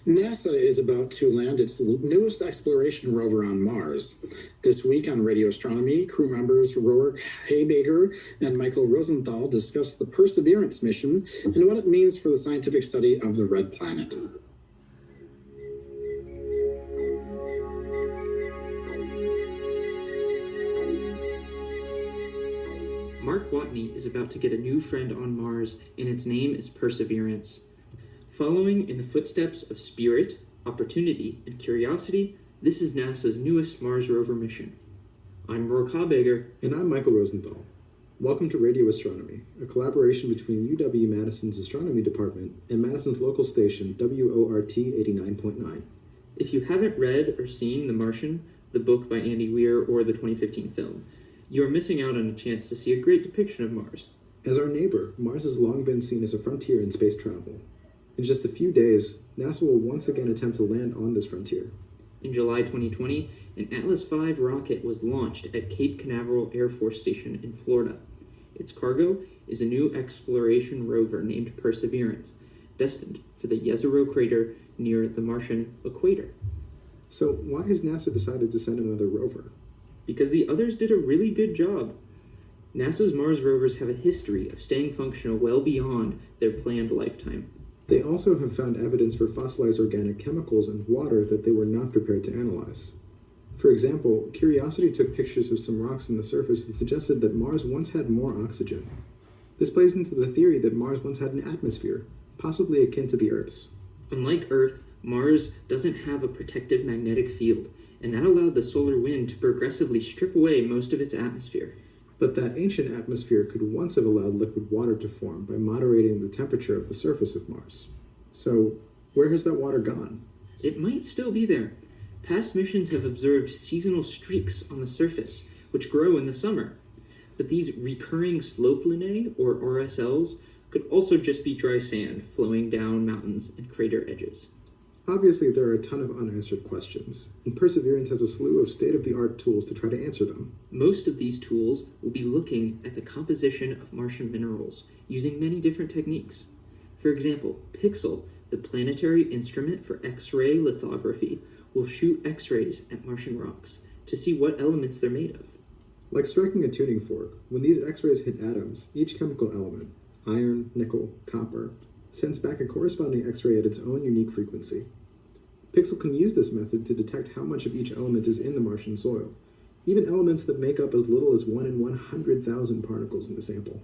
NASA is about to land its newest exploration rover on Mars. This week on Radio Astronomy, crew members Roark Habegger and Michael Rosenthal discuss the Perseverance mission and what it means for the scientific study of the red planet. Mark Watney is about to get a new friend on Mars, and its name is Perseverance. Following in the footsteps of Spirit, Opportunity, and Curiosity, this is NASA's newest Mars Rover mission. I'm Roark Habegger. And I'm Michael Rosenthal. Welcome to Radio Astronomy, a collaboration between UW-Madison's Astronomy Department and Madison's local station, WORT 89.9. If you haven't read or seen The Martian, the book by Andy Weir, or the 2015 film, you are missing out on a chance to see a great depiction of Mars. As our neighbor, Mars has long been seen as a frontier in space travel. In just a few days, NASA will once again attempt to land on this frontier. In July 2020, an Atlas V rocket was launched at Cape Canaveral Air Force Station in Florida. Its cargo is a new exploration rover named Perseverance, destined for the Jezero crater near the Martian equator. So why has NASA decided to send another rover? Because the others did a really good job. NASA's Mars rovers have a history of staying functional well beyond their planned lifetime. They also have found evidence for fossilized organic chemicals in water that they were not prepared to analyze. For example, Curiosity took pictures of some rocks on the surface that suggested that Mars once had more oxygen. This plays into the theory that Mars once had an atmosphere, possibly akin to the Earth's. Unlike Earth, Mars doesn't have a protective magnetic field, and that allowed the solar wind to progressively strip away most of its atmosphere. But that ancient atmosphere could once have allowed liquid water to form by moderating the temperature of the surface of Mars. So, where has that water gone? It might still be there. Past missions have observed seasonal streaks on the surface, which grow in the summer. But these recurring slope lineae, or RSLs, could also just be dry sand flowing down mountains and crater edges. Obviously, there are a ton of unanswered questions, and Perseverance has a slew of state-of-the-art tools to try to answer them. Most of these tools will be looking at the composition of Martian minerals, using many different techniques. For example, Pixel, the planetary instrument for X-ray lithography, will shoot X-rays at Martian rocks to see what elements they're made of. Like striking a tuning fork, when these X-rays hit atoms, each chemical element, iron, nickel, copper, sends back a corresponding X-ray at its own unique frequency. Pixel can use this method to detect how much of each element is in the Martian soil, even elements that make up as little as 1 in 100,000 particles in the sample.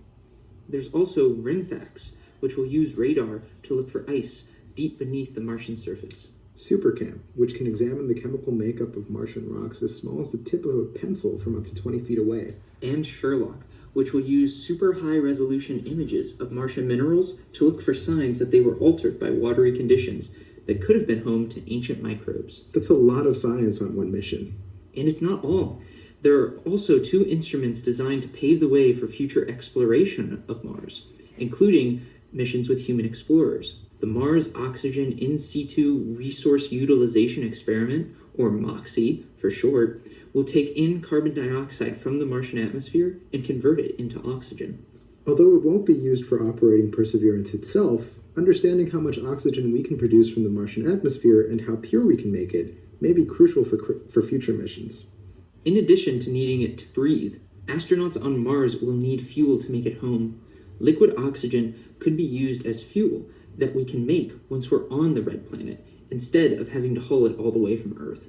There's also RIMFAX, which will use radar to look for ice deep beneath the Martian surface. SuperCam, which can examine the chemical makeup of Martian rocks as small as the tip of a pencil from up to 20 feet away. And Sherlock, which will use super high-resolution images of Martian minerals to look for signs that they were altered by watery conditions that could have been home to ancient microbes. That's a lot of science on one mission. And it's not all. There are also 2 instruments designed to pave the way for future exploration of Mars, including missions with human explorers. The Mars Oxygen In Situ Resource Utilization Experiment, or MOXIE for short, will take in carbon dioxide from the Martian atmosphere and convert it into oxygen. Although it won't be used for operating Perseverance itself, understanding how much oxygen we can produce from the Martian atmosphere and how pure we can make it may be crucial for future missions. In addition to needing it to breathe, astronauts on Mars will need fuel to make it home. Liquid oxygen could be used as fuel that we can make once we're on the red planet, instead of having to haul it all the way from Earth.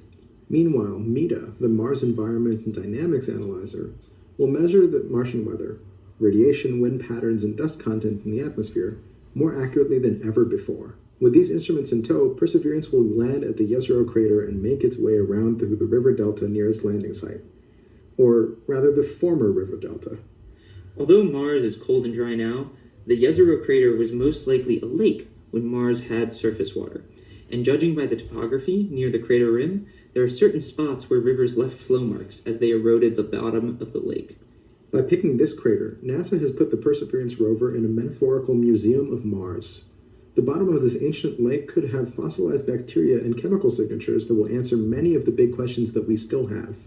Meanwhile, MEDA, the Mars Environment and Dynamics Analyzer, will measure the Martian weather, radiation, wind patterns, and dust content in the atmosphere more accurately than ever before. With these instruments in tow, Perseverance will land at the Jezero crater and make its way around through the river delta near its landing site. Or rather, the former river delta. Although Mars is cold and dry now, the Jezero crater was most likely a lake when Mars had surface water. And judging by the topography near the crater rim, there are certain spots where rivers left flow marks as they eroded the bottom of the lake. By picking this crater, NASA has put the Perseverance rover in a metaphorical museum of Mars. The bottom of this ancient lake could have fossilized bacteria and chemical signatures that will answer many of the big questions that we still have.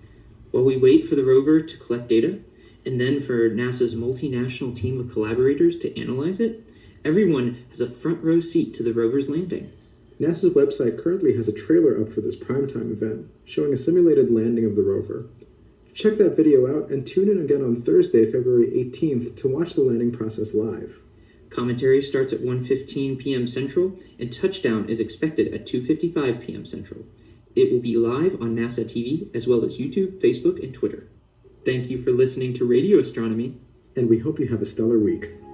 While we wait for the rover to collect data, and then for NASA's multinational team of collaborators to analyze it, everyone has a front row seat to the rover's landing. NASA's website currently has a trailer up for this primetime event, showing a simulated landing of the rover. Check that video out and tune in again on Thursday, February 18th to watch the landing process live. Commentary starts at 1:15 p.m. Central, and touchdown is expected at 2:55 p.m. Central. It will be live on NASA TV, as well as YouTube, Facebook, and Twitter. Thank you for listening to Radio Astronomy. And we hope you have a stellar week.